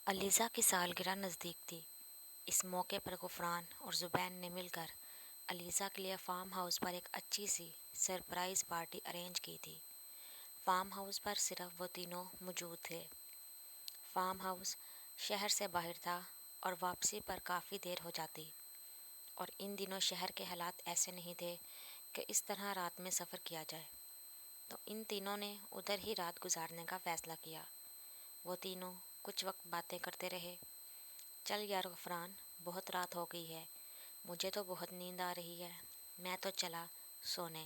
علیزہ کی سالگرہ نزدیک تھی۔ اس موقع پر غفران اور زبین نے مل کر علیزہ کے لیے فارم ہاؤس پر ایک اچھی سی سرپرائز پارٹی ارینج کی تھی۔ فارم ہاؤس پر صرف وہ تینوں موجود تھے۔ فارم ہاؤس شہر سے باہر تھا اور واپسی پر کافی دیر ہو جاتی، اور ان دنوں شہر کے حالات ایسے نہیں تھے کہ اس طرح رات میں سفر کیا جائے، تو ان تینوں نے ادھر ہی رات گزارنے کا فیصلہ کیا۔ وہ تینوں کچھ وقت باتیں کرتے رہے۔ چل یار غفران، بہت رات ہو گئی ہے، مجھے تو بہت نیند آ رہی ہے، میں تو چلا سونے۔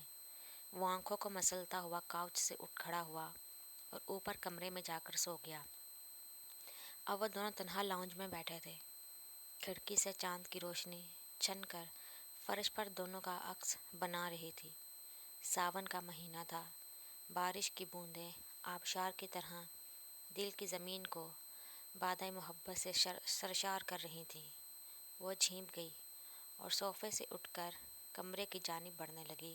وہ آنکھوں کو مسلتا ہوا کاؤچ سے اٹھ کھڑا ہوا اور اوپر کمرے میں جا کر سو گیا۔ اب وہ دونوں تنہا لاؤنج میں بیٹھے تھے۔ کھڑکی سے چاند کی روشنی چھن کر فرش پر دونوں کا عکس بنا رہی تھی۔ ساون کا مہینہ تھا۔ بارش کی بوندیں آبشار کی طرح دل کی زمین کو بادۂ محبت سے سرشار کر رہی تھیں۔ وہ جھینپ گئی اور صوفے سے اٹھ کر کمرے کی جانب بڑھنے لگی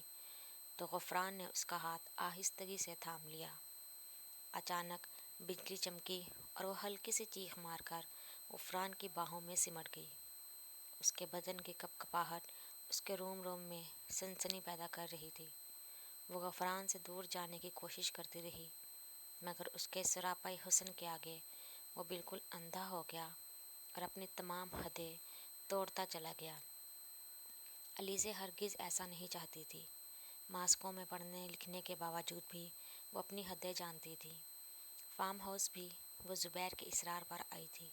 تو غفران نے اس کا ہاتھ آہستگی سے تھام لیا۔ اچانک بجلی چمکی اور وہ ہلکی سی چیخ مار کر غفران کی باہوں میں سمٹ گئی۔ اس کے بدن کی کپکپاہٹ اس کے روم روم میں سنسنی پیدا کر رہی تھی۔ وہ غفران سے دور جانے کی کوشش کرتی رہی، مگر اس کے سراپائی حسن کے آگے وہ بالکل اندھا ہو گیا اور اپنی تمام حدیں توڑتا چلا گیا۔ علیزہ ہرگز ایسا نہیں چاہتی تھی۔ ماسکوں میں پڑھنے لکھنے کے باوجود بھی وہ اپنی حدیں جانتی تھی۔ فارم ہاؤس بھی وہ زبیر کے اصرار پر آئی تھی۔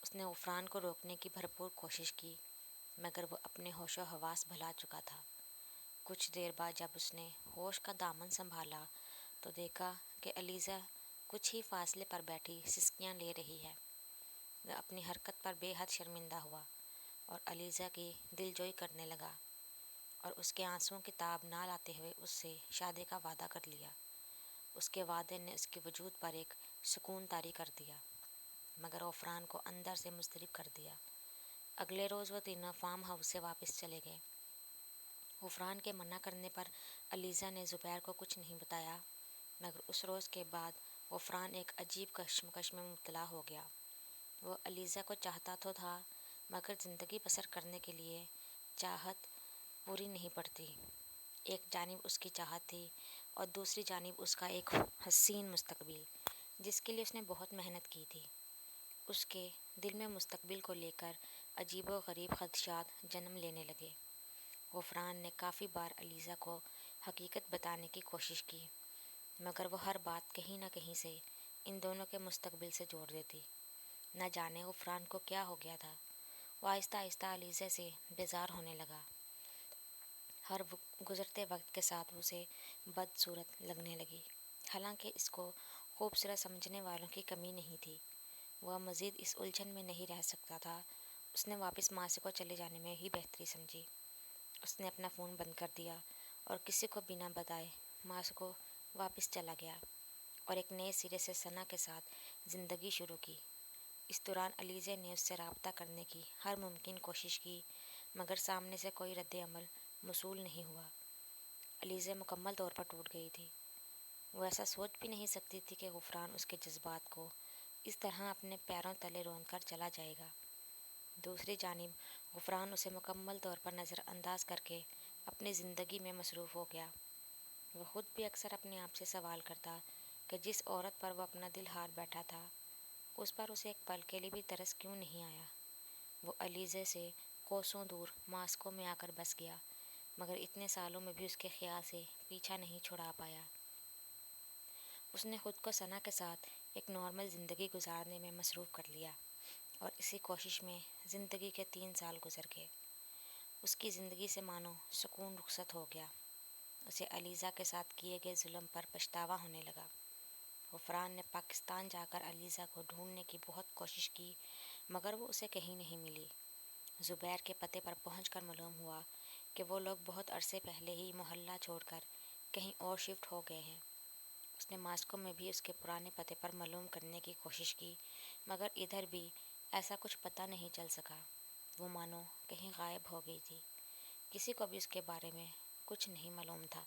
اس نے غفران کو روکنے کی بھرپور کوشش کی، مگر وہ اپنے ہوش و حواس بھلا چکا تھا۔ کچھ دیر بعد جب اس نے ہوش کا دامن سنبھالا تو دیکھا کہ علیزہ کچھ ہی فاصلے پر بیٹھی سسکیاں لے رہی ہے۔ وہ اپنی حرکت پر بے حد شرمندہ ہوا اور علیزہ کی دلجوئی کرنے لگا، اور اس کے آنسوؤں کی تاب نہ لاتے ہوئے اس سے شادی کا وعدہ کر لیا۔ اس کے وعدے نے اس کے وجود پر ایک سکون طاری کر دیا، مگر غفران کو اندر سے مضطرب کر دیا۔ اگلے روز وہ تینوں فارم ہاؤس سے واپس چلے گئے۔ غفران کے منع کرنے پر علیزہ نے زبیر کو کچھ نہیں بتایا، مگر اس روز کے بعد غفران ایک عجیب کشمکش میں مبتلا ہو گیا۔ وہ علیزہ کو چاہتا تو تھا، مگر زندگی بسر کرنے کے لیے چاہت پوری نہیں پڑتی۔ ایک جانب اس کی چاہت تھی اور دوسری جانب اس کا ایک حسین مستقبل، جس کے لیے اس نے بہت محنت کی تھی۔ اس کے دل میں مستقبل کو لے کر عجیب و غریب خدشات جنم لینے لگے۔ غفران نے کافی بار علیزہ کو حقیقت بتانے کی کوشش کی، مگر وہ ہر بات کہیں نہ کہیں سے ان دونوں کے مستقبل سے جوڑ دیتی۔ نہ جانے غفران کو کیا ہو گیا تھا، وہ آہستہ آہستہ علیزہ سے بیزار ہونے لگا۔ ہر گزرتے وقت کے ساتھ وہ اسے بدصورت لگنے لگی، حالانکہ اس کو خوبصورت سمجھنے والوں کی کمی نہیں تھی۔ وہ مزید اس الجھن میں نہیں رہ سکتا تھا۔ اس نے واپس ماسکو چلے جانے میں ہی بہتری سمجھی۔ اس نے اپنا فون بند کر دیا اور کسی کو بنا بتائے ماسکو واپس چلا گیا اور ایک نئے سرے سے ثنا کے ساتھ زندگی شروع کی۔ اس دوران علیزہ نے اس سے رابطہ کرنے کی ہر ممکن کوشش کی، مگر سامنے سے کوئی رد عمل موصول نہیں ہوا۔ علیزہ مکمل طور پر ٹوٹ گئی تھی۔ وہ ایسا سوچ بھی نہیں سکتی تھی کہ غفران اس کے جذبات کو اس طرح اپنے پیروں تلے روند کر چلا جائے گا۔ دوسری جانب غفران اسے مکمل طور پر نظر انداز کر کے اپنی زندگی میں مصروف ہو گیا۔ وہ خود بھی اکثر اپنے آپ سے سوال کرتا کہ جس عورت پر وہ اپنا دل ہار بیٹھا تھا، اس پر اسے ایک پل کے لیے بھی ترس کیوں نہیں آیا۔ وہ علیزہ سے کوسوں دور ماسکو میں آ کر بس گیا، مگر اتنے سالوں میں بھی اس کے خیال سے پیچھا نہیں چھڑا پایا۔ اس نے خود کو ثنا کے ساتھ ایک نارمل زندگی گزارنے میں مصروف کر لیا، اور اسی کوشش میں زندگی کے 3 سال گزر گئے۔ اس کی زندگی سے مانو سکون رخصت ہو گیا۔ اسے علیزہ کے ساتھ کیے گئے ظلم پر پچھتاوا ہونے لگا۔ غفران نے پاکستان جا کر علیزہ کو ڈھونڈنے کی بہت کوشش کی، مگر وہ اسے کہیں نہیں ملی۔ زبیر کے پتے پر پہنچ کر معلوم ہوا کہ وہ لوگ بہت عرصے پہلے ہی محلہ چھوڑ کر کہیں اور شفٹ ہو گئے ہیں۔ اس نے ماسکو میں بھی اس کے پرانے پتے پر معلوم کرنے کی کوشش کی، مگر ادھر بھی ایسا کچھ پتہ نہیں چل سکا۔ وہ مانو کہیں غائب ہو گئی تھی۔ کسی کو بھی اس کے بارے میں کچھ نہیں معلوم تھا۔